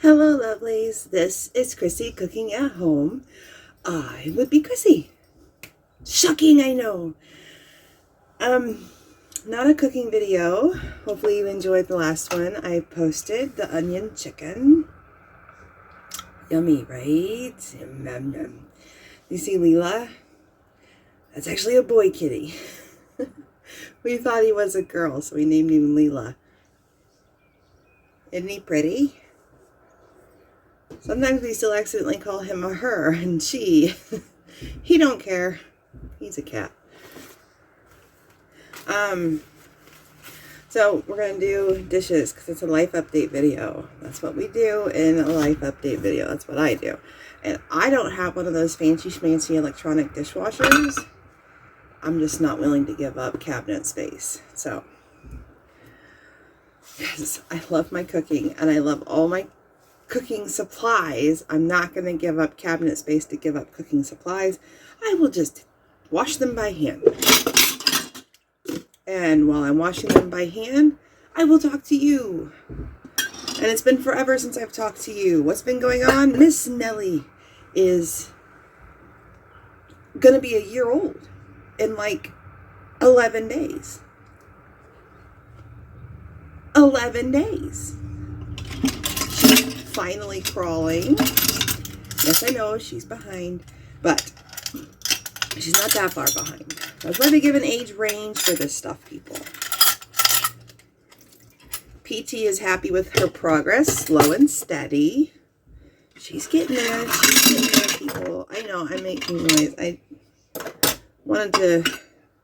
Hello, lovelies. This is Chrissy cooking at home. I would be Chrissy. Shocking, I know. Not a cooking video. Hopefully you enjoyed the last one. I posted the onion chicken. Yummy, right? Yum, yum. You see Leela? That's actually a boy kitty. We thought he was a girl, so we named him Leela. Isn't he pretty? Sometimes we still accidentally call him a her and she. He don't care. He's a cat. So we're going to do dishes because it's a life update video. That's what we do in a life update video. That's what I do. And I don't have one of those fancy schmancy electronic dishwashers. I'm just not willing to give up cabinet space. So, yes, I love my cooking and I love all my cooking supplies. I'm not going to give up cabinet space to give up cooking supplies. I will just wash them by hand. And while I'm washing them by hand, I will talk to you. And it's been forever since I've talked to you. What's been going on? Miss Nellie is going to be a year old in like 11 days. 11 days. She's finally crawling. Yes, I know she's behind, but she's not that far behind. That's why they give an age range for this stuff, people. PT is happy with her progress, slow and steady. She's getting there. She's getting there, people. I know, I'm making noise. I wanted to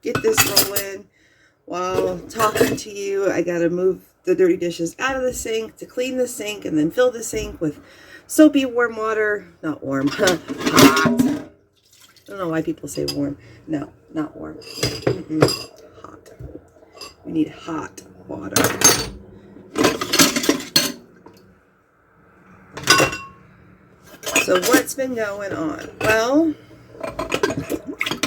get this rolling while talking to you. I got to move the dirty dishes out of the sink to clean the sink and then fill the sink with soapy warm water. Not warm, hot. I don't know why people say warm. No, not warm. Hot. We need hot water. So what's been going on? Well,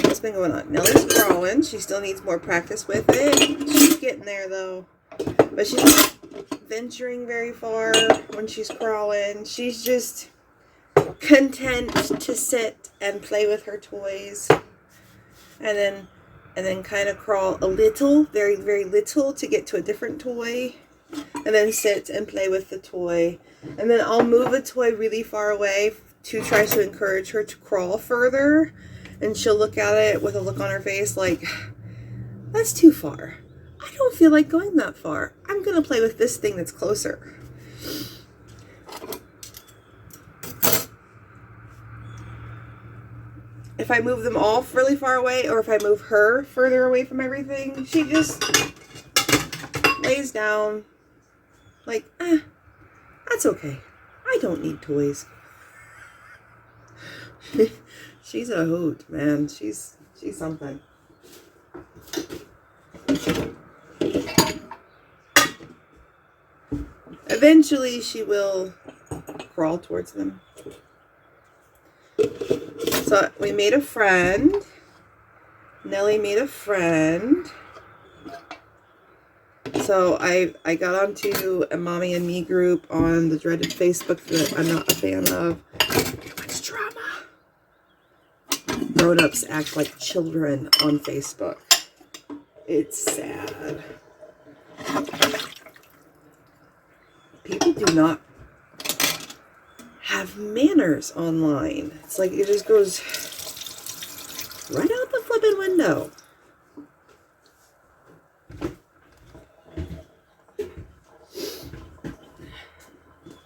what's been going on? Nellie's crawling. She still needs more practice with it. She's getting there though. But she's not venturing very far when she's crawling. She's just content to sit and play with her toys. And then kind of crawl a little, very, very little to get to a different toy. And then sit and play with the toy. And then I'll move a toy really far away to try to encourage her to crawl further. And she'll look at it with a look on her face like, that's too far. I don't feel like going that far. I'm going to play with this thing that's closer. If I move them all really far away, or if I move her further away from everything, she just lays down like, that's okay. I don't need toys. She's a hoot, man. She's something. Eventually, she will crawl towards them. So we made a friend. Nellie made a friend. So I got onto a Mommy and Me group on the dreaded Facebook that I'm not a fan of. Too much drama. Grown-ups act like children on Facebook. It's sad. People do not have manners online. It's like it just goes right out the flipping window.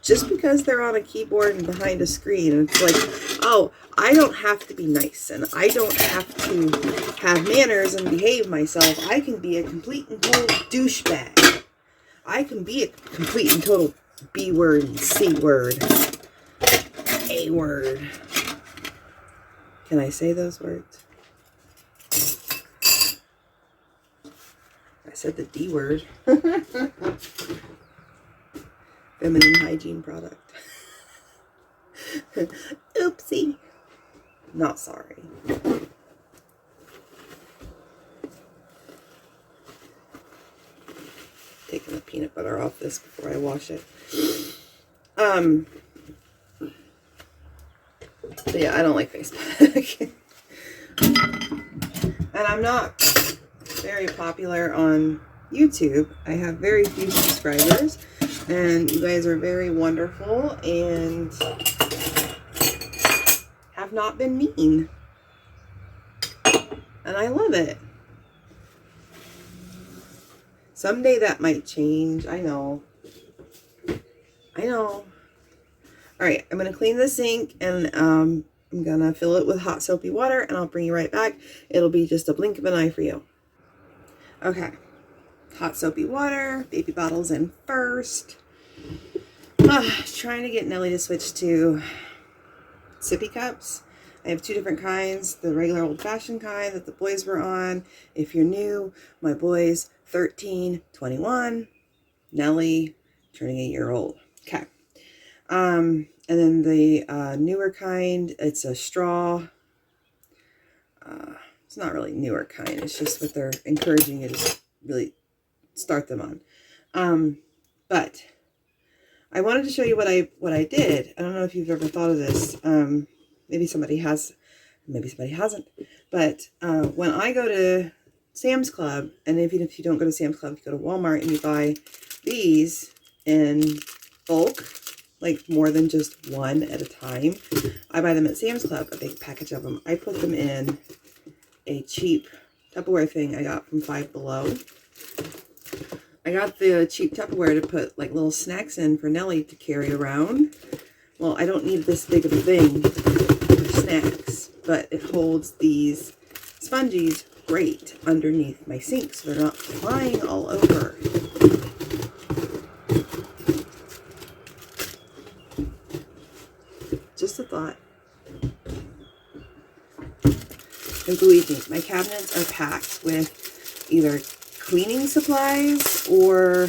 Just because they're on a keyboard and behind a screen, it's like, oh, I don't have to be nice and I don't have to have manners and behave myself. I can be a complete and total douchebag. I can be a complete and total B word and C word. A word. Can I say those words? I said the D word. Feminine hygiene product. Oopsie. Not sorry. Taking the peanut butter off this before I wash it. But yeah, I don't like Facebook. And I'm not very popular on YouTube. I have very few subscribers, and you guys are very wonderful and have not been mean. And I love it. Someday that might change. I know. All right, I'm going to clean the sink, and I'm going to fill it with hot soapy water, and I'll bring you right back. It'll be just a blink of an eye for you. Okay. Hot soapy water. Baby bottles in first. Trying to get Nellie to switch to sippy cups. I have two different kinds. The regular old-fashioned kind that the boys were on. If you're new, my boys, 13, 21. Nellie, turning a year old. Okay. And then the newer kind, it's a straw. It's not really newer kind. It's just what they're encouraging you to really start them on. But I wanted to show you what I did. I don't know if you've ever thought of this. Maybe somebody has, maybe somebody hasn't. But when I go to Sam's Club, and even if you don't go to Sam's Club, you go to Walmart and you buy these in bulk, like more than just one at a time. I buy them at Sam's Club, a big package of them. I put them in a cheap Tupperware thing I got from Five Below. I got the cheap Tupperware to put like little snacks in for Nellie to carry around. Well, I don't need this big of a thing for snacks, but it holds these spongies great underneath my sink so they're not flying all over. Just a thought. And believe me, my cabinets are packed with either cleaning supplies or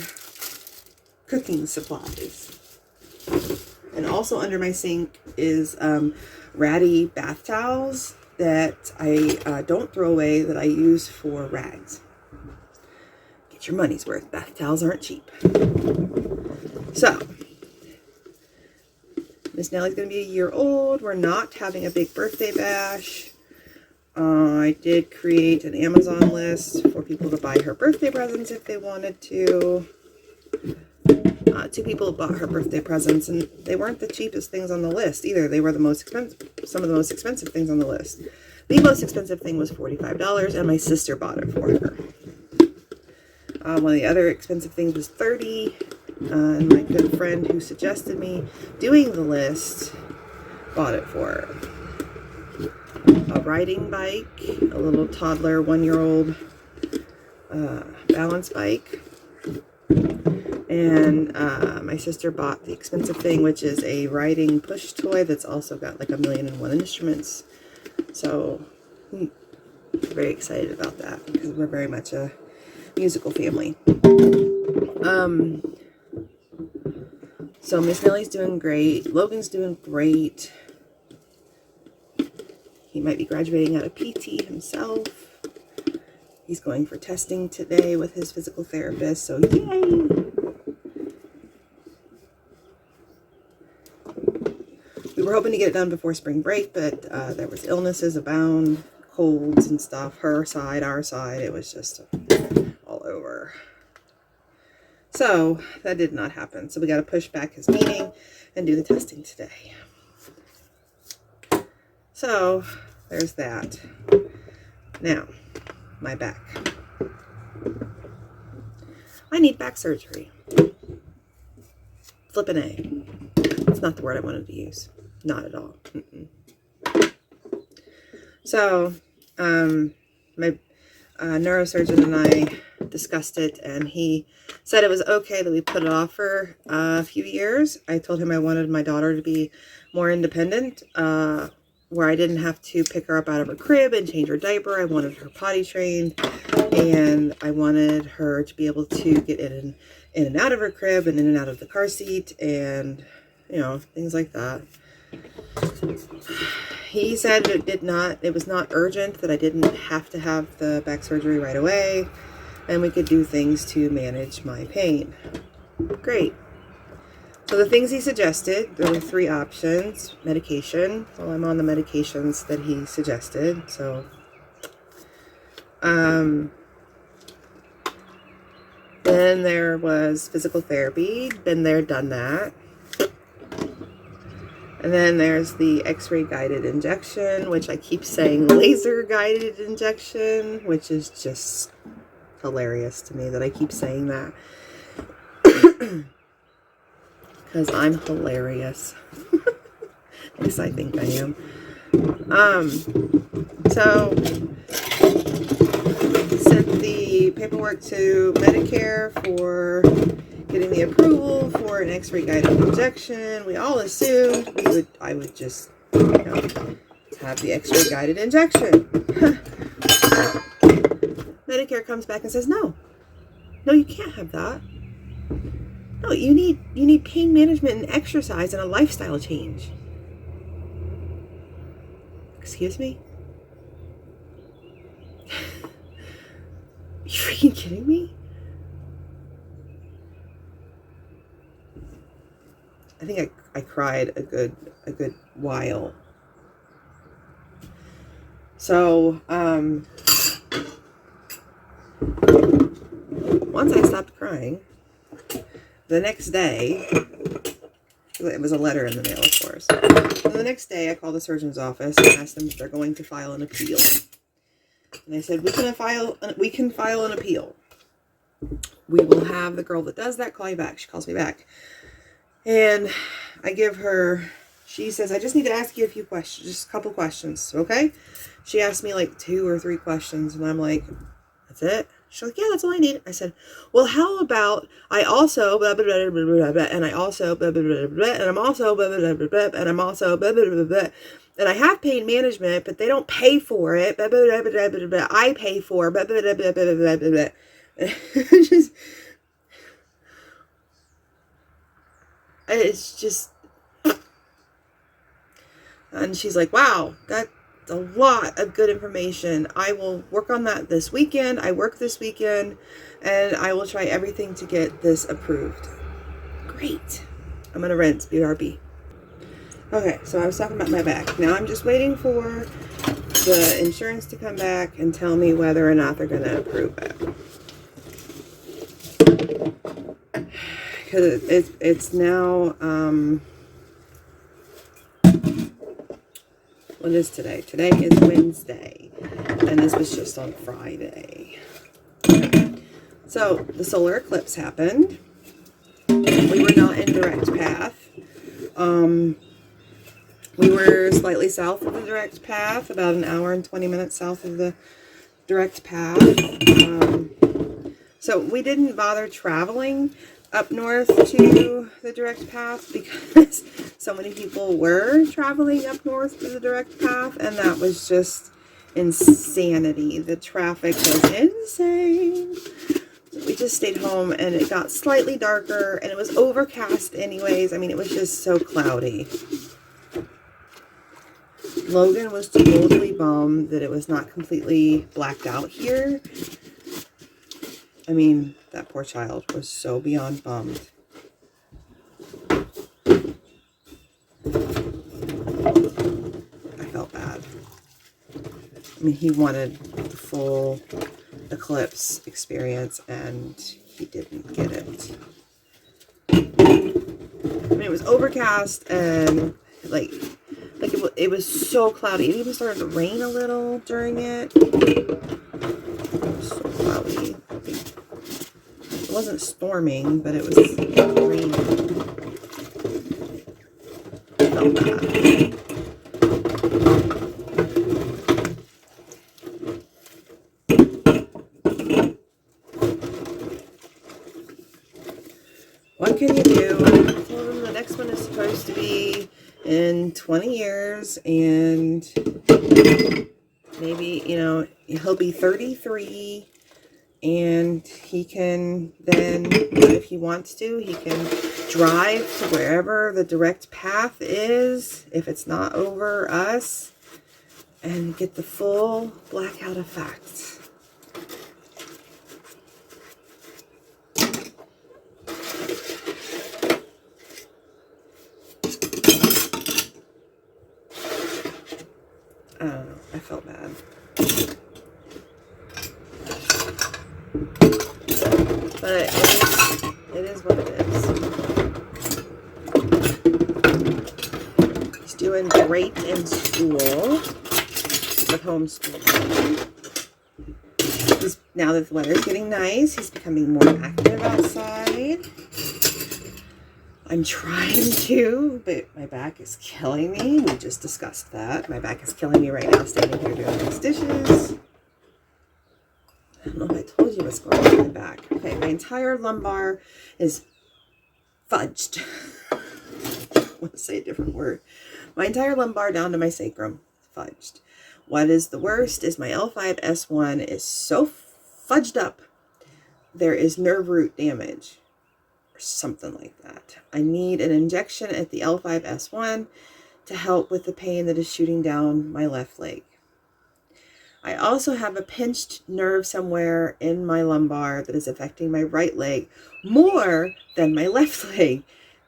cooking supplies. And also under my sink is ratty bath towels that I don't throw away, that I use for rags. Get your money's worth. Bath towels aren't cheap. So, Miss Nellie's going to be a year old. We're not having a big birthday bash. I did create an Amazon list for people to buy her birthday presents if they wanted to. Two people bought her birthday presents, and they weren't the cheapest things on the list either. They were the most expensive, some of the most expensive things on the list. The most expensive thing was $45, and my sister bought it for her. One of the other expensive things was $30, and my good friend who suggested me doing the list bought it for her. A riding bike, a little toddler, 1-year-old balance bike. And my sister bought the expensive thing, which is a riding push toy that's also got like 1,000,001 instruments. So I'm very excited about that because we're very much a musical family. So Miss Nellie's doing great. Logan's doing great. He might be graduating out of PT himself. He's going for testing today with his physical therapist, so yay! We were hoping to get it done before spring break, but there was illnesses abound, colds and stuff. Her side, our side, it was just all over. So that did not happen. So we got to push back his meeting and do the testing today. So there's that. Now, my back. I need back surgery. Flippin' A. It's not the word I wanted to use. Not at all. So, my neurosurgeon and I discussed it, and he said it was okay that we put it off for a few years. I told him I wanted my daughter to be more independent, where I didn't have to pick her up out of her crib and change her diaper. I wanted her potty trained, and I wanted her to be able to get in and out of her crib and in and out of the car seat and, you know, things like that. He said it was not urgent, that I didn't have to have the back surgery right away, and we could do things to manage my pain. Great. So the things he suggested, there were 3 options. Medication. Well, I'm on the medications that he suggested. So, then there was physical therapy. Been there, done that. And then there's the X-ray guided injection, which I keep saying laser guided injection, which is just hilarious to me that I keep saying that. Because I'm hilarious. At least I think I am. So sent the paperwork to Medicare for getting the approval for an X-ray guided injection. We all assumed I would just, have the X-ray guided injection. Medicare comes back and says, no, you can't have that. No, you need pain management and exercise and a lifestyle change. Excuse me? You freaking kidding me? I think I cried a good while. So, once I stopped crying, the next day, it was a letter in the mail, of course. And the next day, I called the surgeon's office and asked them if they're going to file an appeal. And they said, we can file an appeal. We will have the girl that does that call you back. She calls me back. And I give her, she says, I just need to ask you a few questions, just a couple questions, okay? She asked me like 2 or 3 questions, and I'm like, that's it? She's like, yeah, that's all I need. I said, well, how about I also blah, blah, blah, blah, blah, blah, and I also blah, blah, blah, blah, and I'm also blah, blah, blah, blah, blah, and I'm also blah, blah, blah, blah, and I have pain management, but they don't pay for it. Blah, blah, blah, blah, blah, blah, I pay for blah, blah, blah, blah, blah, blah, blah, blah. It's just, and she's like, wow, that's a lot of good information. I will work on that this weekend. I work this weekend, and I will try everything to get this approved. Great. I'm going to rent BRB. Okay, so I was talking about my back. Now I'm just waiting for the insurance to come back and tell me whether or not they're going to approve it. Because it's now, what is today? Today is Wednesday, and this was just on Friday. So the solar eclipse happened. We were not in direct path. We were slightly south of the direct path, about an hour and 20 minutes south of the direct path. So we didn't bother traveling up north to the direct path because so many people were traveling up north to the direct path, and that was just insanity. The traffic was insane. So we just stayed home, and it got slightly darker, and it was overcast anyways. I mean, it was just so cloudy. Logan was totally bummed that it was not completely blacked out here. I mean, that poor child was so beyond bummed. I felt bad. I mean, he wanted the full eclipse experience, and he didn't get it. I mean, it was overcast, and it was so cloudy. It even started to rain a little during it. It was so cloudy. It wasn't storming, but it was raining. I felt bad. What can you do? I told him the next one is supposed to be in 20 years, and maybe, he'll be 33, and he can then, if he wants to, he can drive to wherever the direct path is, if it's not over us, and get the full blackout effect. don't know. I felt bad. But it is what it is. He's doing great in school with homeschooling. Now that the weather's getting nice, he's becoming more active outside. I'm trying to, but my back is killing me. We just discussed that. My back is killing me right now, standing here doing these dishes. I don't know if I told you what's going on with my back. Okay, my entire lumbar is fudged. I want to say a different word. My entire lumbar down to my sacrum, fudged. What is the worst is my L5-S1 is so fudged up, there is nerve root damage or something like that. I need an injection at the L5-S1 to help with the pain that is shooting down my left leg. I also have a pinched nerve somewhere in my lumbar that is affecting my right leg more than my left leg.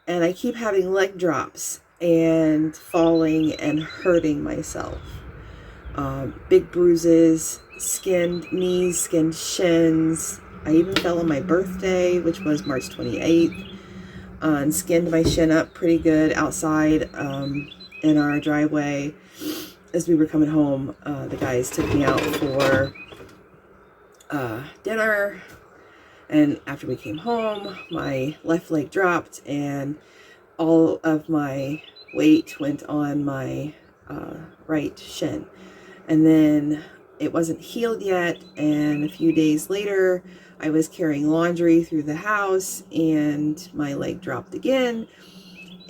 And I keep having leg drops and falling and hurting myself. Big bruises, skinned knees, skinned shins. I even fell on my birthday, which was March 28th, and skinned my shin up pretty good outside in our driveway. As we were coming home, the guys took me out for dinner, and after we came home, my left leg dropped and all of my weight went on my right shin. And then it wasn't healed yet, and a few days later, I was carrying laundry through the house, and my leg dropped again,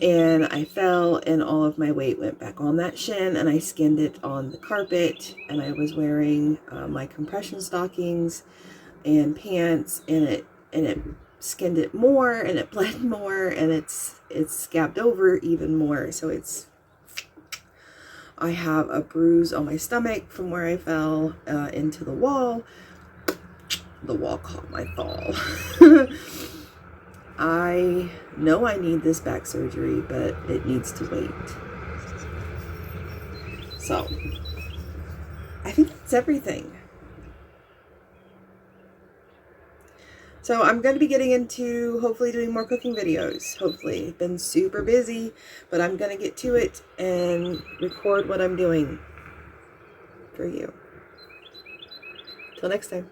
and I fell, and all of my weight went back on that shin, and I skinned it on the carpet, and I was wearing my compression stockings and pants, and it skinned it more, and it bled more, and it's scabbed over even more. So I have a bruise on my stomach from where I fell into the wall. The wall caught my fall. I know I need this back surgery, but it needs to wait. So, I think that's everything. So I'm going to be getting into hopefully doing more cooking videos. Hopefully. Been super busy, but I'm going to get to it and record what I'm doing for you. Till next time.